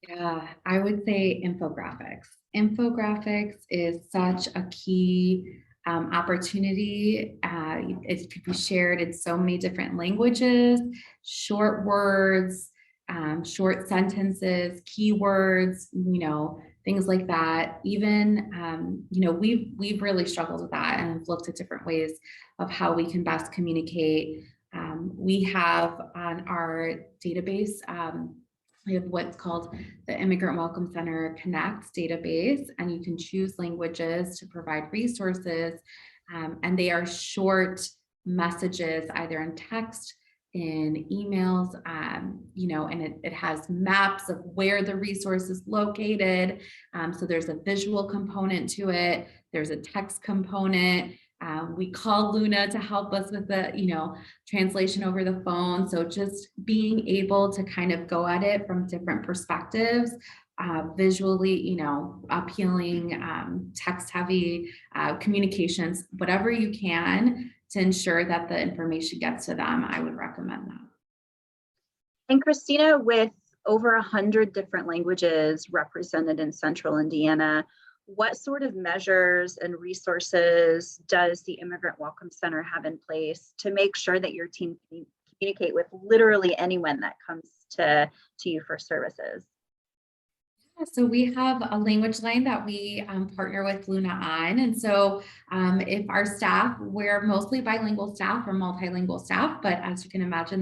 Yeah, I would say infographics. Infographics is such a key opportunity. It could be shared in so many different languages, short words, short sentences, keywords, things like that. Even, we've really struggled with that and have looked at different ways of how we can best communicate. We have on our database, We have what's called the Immigrant Welcome Center Connect database, and you can choose languages to provide resources. And they are short messages, either in text, in emails, and it has maps of where the resource is located. So there's a visual component to it. There's a text component. We call Luna to help us with the, translation over the phone. So just being able to kind of go at it from different perspectives, visually, appealing, text heavy, communications, whatever you can to ensure that the information gets to them, I would recommend that. And Christina, with over 100 different languages represented in Central Indiana, what sort of measures and resources does the Immigrant Welcome Center have in place to make sure that your team can communicate with literally anyone that comes to you for services? So we have a language line that we partner with Luna on. And so if our staff, we're mostly bilingual staff or multilingual staff, but as you can imagine,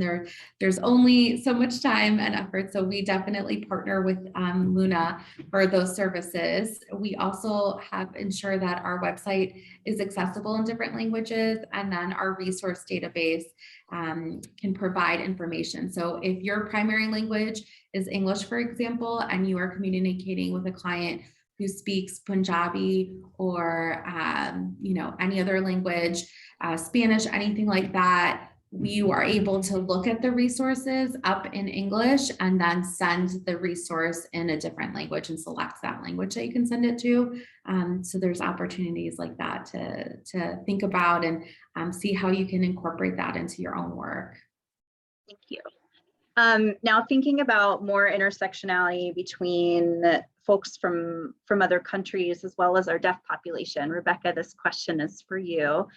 there's only so much time and effort. So we definitely partner with Luna for those services. We also have ensured that our website is accessible in different languages, and then our resource database can provide information. So if your primary language is English, for example, and you are communicating with a client who speaks Punjabi or any other language, Spanish, anything like that, we are able to look at the resources up in English and then send the resource in a different language and select that language that you can send it to. So there's opportunities like that to think about and see how you can incorporate that into your own work. Thank you. Now thinking about more intersectionality between folks from other countries as well as our deaf population. Rebecca, this question is for you.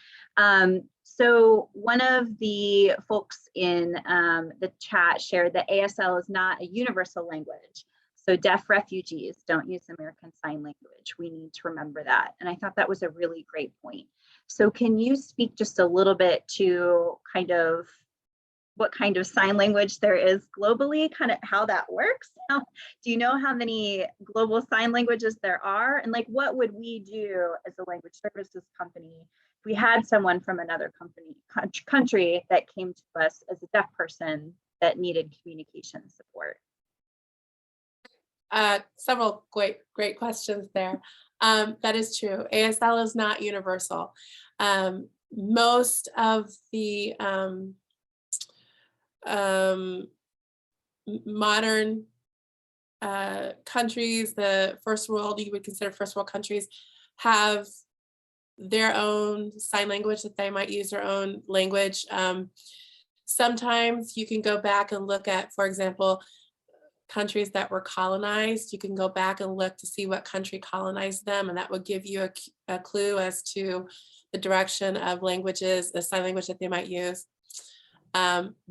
So one of the folks in the chat shared that ASL is not a universal language. So deaf refugees don't use American Sign Language. We need to remember that. And I thought that was a really great point. So can you speak just a little bit to kind of what kind of sign language there is globally, kind of how that works? Do you know how many global sign languages there are? And like, what would we do as a language services company if we had someone from another country that came to us as a deaf person that needed communication support? Several great questions there. That is true. ASL is not universal. Most of the modern countries, the first world, you would consider first world countries, have their own sign language that they might use their own language. Sometimes you can go back and look at, for example, countries that were colonized. You can go back and look to see what country colonized them, and that would give you a clue as to the direction of languages, the sign language that they might use.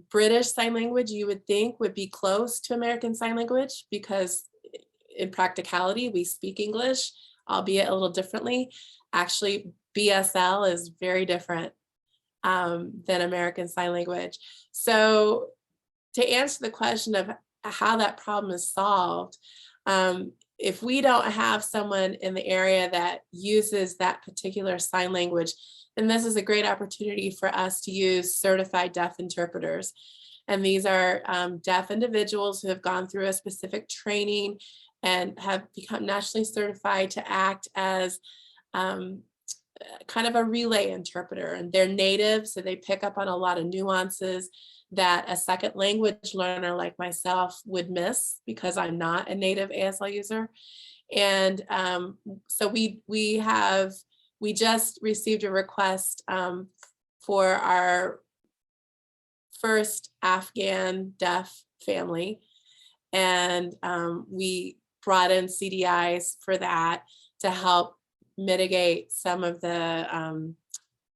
British Sign Language, you would think, would be close to American Sign Language because in practicality, we speak English, albeit a little differently. Actually, BSL is very different than American Sign Language. So to answer the question of how that problem is solved, if we don't have someone in the area that uses that particular sign language, then this is a great opportunity for us to use certified deaf interpreters. And these are deaf individuals who have gone through a specific training and have become nationally certified to act as kind of a relay interpreter. And they're native, so they pick up on a lot of nuances that a second language learner like myself would miss because I'm not a native ASL user. And so we just received a request for our first Afghan deaf family. And we brought in CDIs for that to help mitigate some of the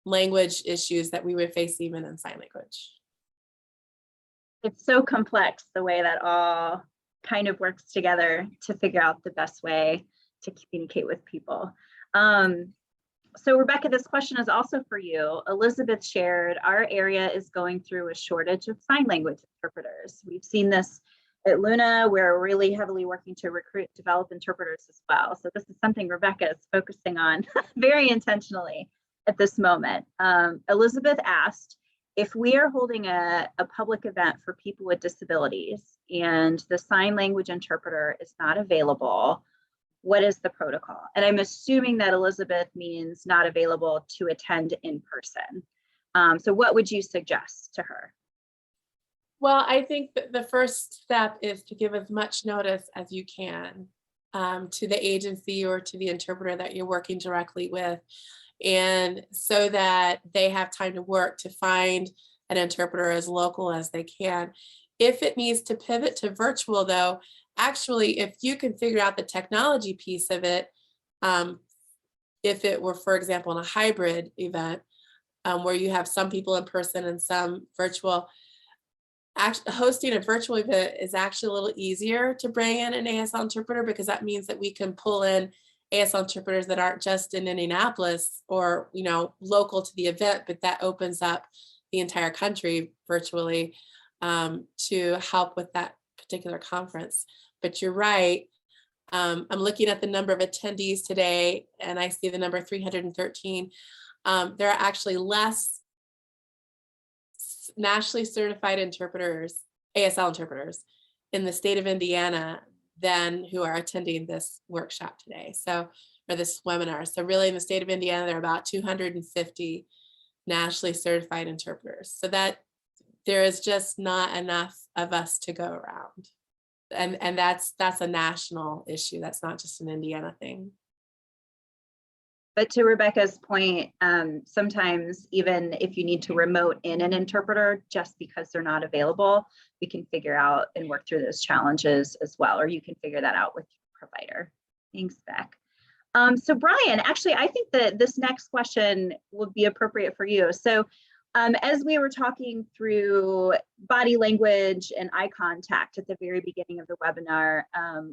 language issues that we would face even in sign language. It's so complex the way that all kind of works together to figure out the best way to communicate with people. So Rebecca, this question is also for you. Elizabeth shared, our area is going through a shortage of sign language interpreters. We've seen this At Luna, we're really heavily working to recruit, develop interpreters as well. So this is something Rebecca is focusing on very intentionally at this moment. Elizabeth asked, if we are holding a public event for people with disabilities and the sign language interpreter is not available, what is the protocol? And I'm assuming that Elizabeth means not available to attend in person. So what would you suggest to her? Well, I think that the first step is to give as much notice as you can to the agency or to the interpreter that you're working directly with. And so that they have time to work to find an interpreter as local as they can. If it needs to pivot to virtual though, actually, if you can figure out the technology piece of it, if it were, for example, in a hybrid event where you have some people in person and some virtual, hosting a virtual event is actually a little easier to bring in an ASL interpreter, because that means that we can pull in ASL interpreters that aren't just in Indianapolis or, you know, local to the event, but that opens up the entire country virtually to help with that particular conference. But you're right. I'm looking at the number of attendees today, and I see the number 313. There are actually less nationally certified interpreters, ASL interpreters, in the state of Indiana than who are attending this workshop today. So, or this webinar. So really in the state of Indiana, there are about 250 nationally certified interpreters. So that there is just not enough of us to go around. And that's a national issue. That's not just an Indiana thing. But to Rebecca's point, sometimes even if you need to remote in an interpreter just because they're not available, we can figure out and work through those challenges as well, or you can figure that out with your provider. Thanks, Beck. So Brian, actually, I think that this next question would be appropriate for you. So as we were talking through body language and eye contact at the very beginning of the webinar,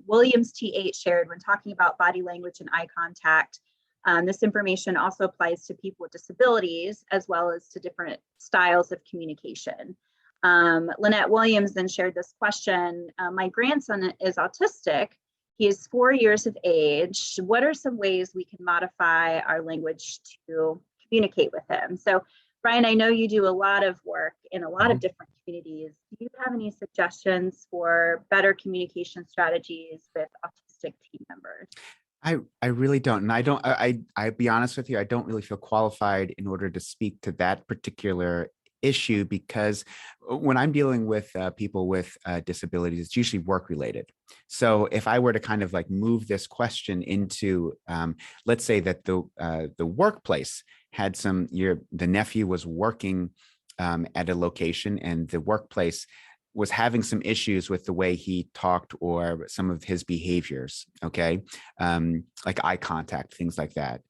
Williams T8 shared when talking about body language and eye contact, this information also applies to people with disabilities as well as to different styles of communication. Lynette Williams then shared this question. My grandson is autistic. He is 4 years of age. What are some ways we can modify our language to communicate with him? So Brian, I know you do a lot of work in a lot of different communities. Do you have any suggestions for better communication strategies with autistic team members? I really don't. And I'll be honest with you, I don't really feel qualified in order to speak to that particular issue, because when I'm dealing with people with disabilities, it's usually work related. So if I were to kind of like move this question into, let's say that the workplace had the nephew was working at a location and the workplace was having some issues with the way he talked or some of his behaviors, okay, like eye contact, things like that,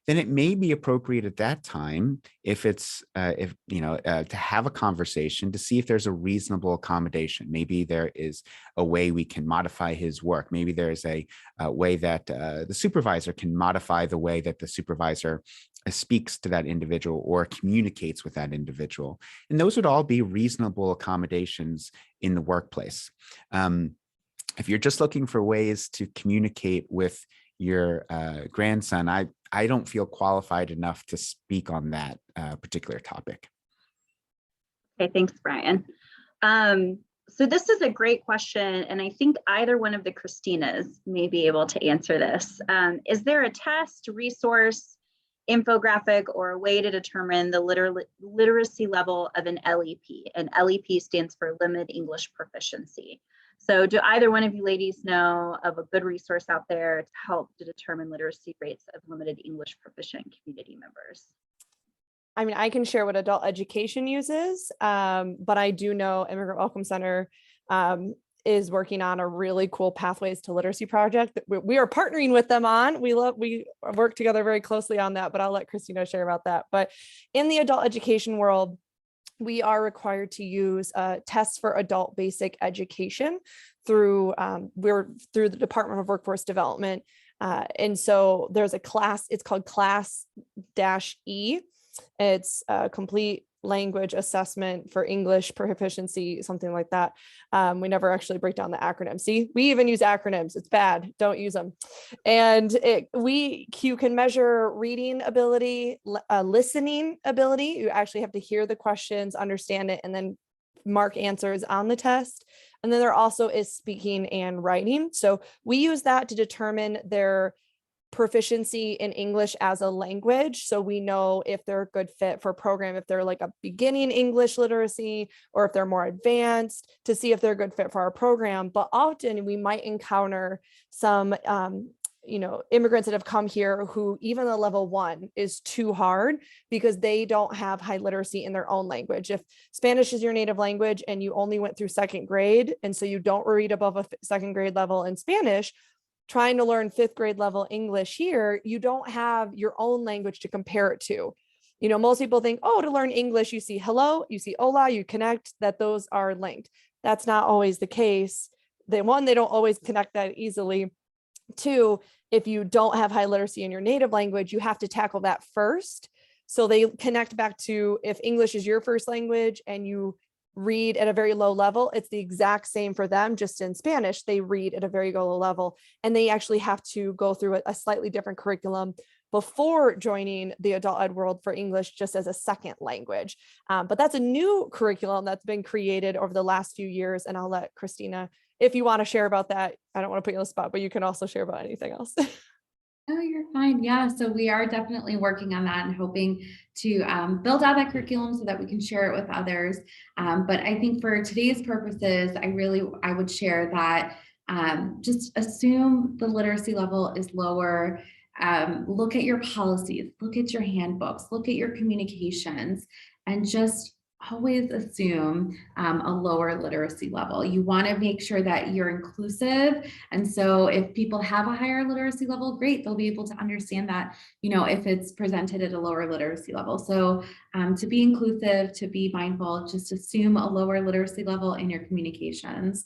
then it may be appropriate at that time, if it's, to have a conversation to see if there's a reasonable accommodation. Maybe there is a way we can modify his work. Maybe there's a way that the supervisor can modify the way that the supervisor speaks to that individual or communicates with that individual. And those would all be reasonable accommodations in the workplace. If you're just looking for ways to communicate with your grandson, I don't feel qualified enough to speak on that particular topic. Okay, thanks, Brian. So this is a great question, and I think either one of the Christinas may be able to answer this. Is there a test, resource, infographic, or a way to determine the literacy level of an LEP? And LEP stands for Limited English Proficiency. So do either one of you ladies know of a good resource out there to help to determine literacy rates of limited English proficient community members? I mean, I can share what adult education uses, but I do know Immigrant Welcome Center is working on a really cool Pathways to Literacy project that we are partnering with them on. We work together very closely on that, but I'll let Christina share about that. But in the adult education world, we are required to use tests for adult basic education through the Department of Workforce Development. And so there's a class, it's called Class-E. It's a complete language assessment for English proficiency, something like that. We never actually break down the acronym. See, we even use acronyms. It's bad. Don't use them. And you can measure reading ability, listening ability. You actually have to hear the questions, understand it, and then mark answers on the test. And then there also is speaking and writing. So we use that to determine their proficiency in English as a language. So we know if they're a good fit for a program, if they're like a beginning English literacy, or if they're more advanced, to see if they're a good fit for our program. But often we might encounter some, immigrants that have come here who even the level 1 is too hard because they don't have high literacy in their own language. If Spanish is your native language and you only went through 2nd grade, and so you don't read above a 2nd grade level in Spanish, trying to learn 5th grade level English here, you don't have your own language to compare it to. Most people think, oh, to learn English, you see hello, you see hola, you connect, that those are linked. That's not always the case. They don't always connect that easily. 2, if you don't have high literacy in your native language, you have to tackle that first. So they connect back to, if English is your first language and you read at a very low level, it's the exact same for them, just in Spanish, they read at a very low level, and they actually have to go through a slightly different curriculum before joining the adult ed world for English just as a second language. But that's a new curriculum that's been created over the last few years. And I'll let Christina, if you want to share about that. I don't want to put you on the spot, but you can also share about anything else. Oh, you're fine. Yeah, so we are definitely working on that and hoping to build out that curriculum so that we can share it with others. But I think for today's purposes, I would share that just assume the literacy level is lower. Look at your policies, look at your handbooks, look at your communications, and just always assume a lower literacy level. You want to make sure that you're inclusive. And so if people have a higher literacy level, great, they'll be able to understand that, if it's presented at a lower literacy level. So to be inclusive, to be mindful, just assume a lower literacy level in your communications.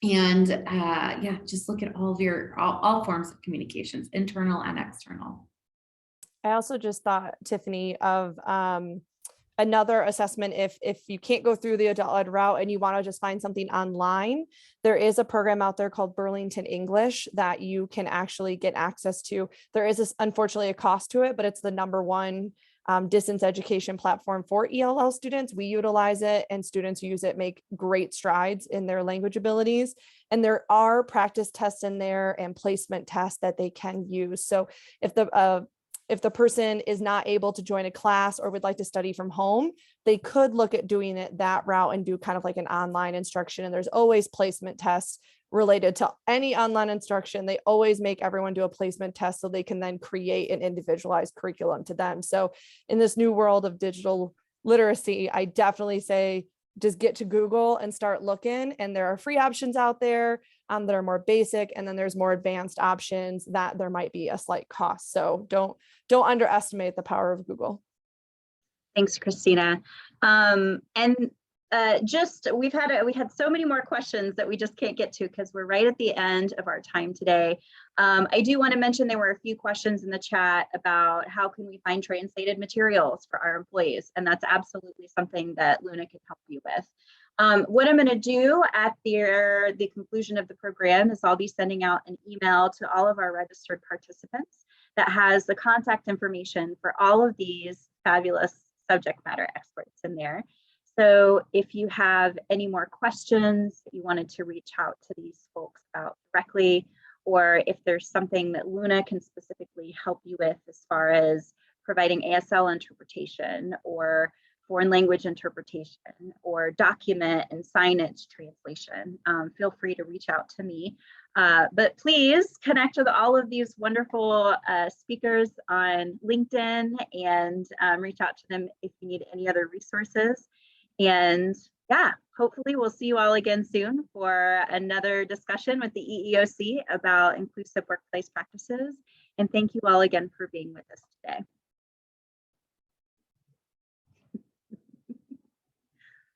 Just look at all forms of communications, internal and external. I also just thought, Tiffany, of another assessment. If you can't go through the adult ed route and you want to just find something online, there is a program out there called Burlington English that you can actually get access to. There is unfortunately a cost to it, but it's the #1 distance education platform for ELL students. We utilize it, and students who use it make great strides in their language abilities. And there are practice tests in there and placement tests that they can use. So if the person is not able to join a class or would like to study from home, they could look at doing it that route and do kind of like an online instruction. And there's always placement tests related to any online instruction. They always make everyone do a placement test so they can then create an individualized curriculum to them. So in this new world of digital literacy, I definitely say just get to Google and start looking. And there are free options out there that are more basic, and then there's more advanced options that there might be a slight cost. So don't underestimate the power of Google. Thanks, Christina. We had so many more questions that we just can't get to because we're right at the end of our time today. I do want to mention there were a few questions in the chat about how can we find translated materials for our employees, and that's absolutely something that Luna can help you with. What I'm going to do at the conclusion of the program is I'll be sending out an email to all of our registered participants that has the contact information for all of these fabulous subject matter experts in there. So if you have any more questions that you wanted to reach out to these folks about directly, or if there's something that Luna can specifically help you with as far as providing ASL interpretation or foreign language interpretation or document and signage translation, feel free to reach out to me. But please connect with all of these wonderful speakers on LinkedIn and reach out to them if you need any other resources. And yeah, hopefully we'll see you all again soon for another discussion with the EEOC about inclusive workplace practices. And thank you all again for being with us today.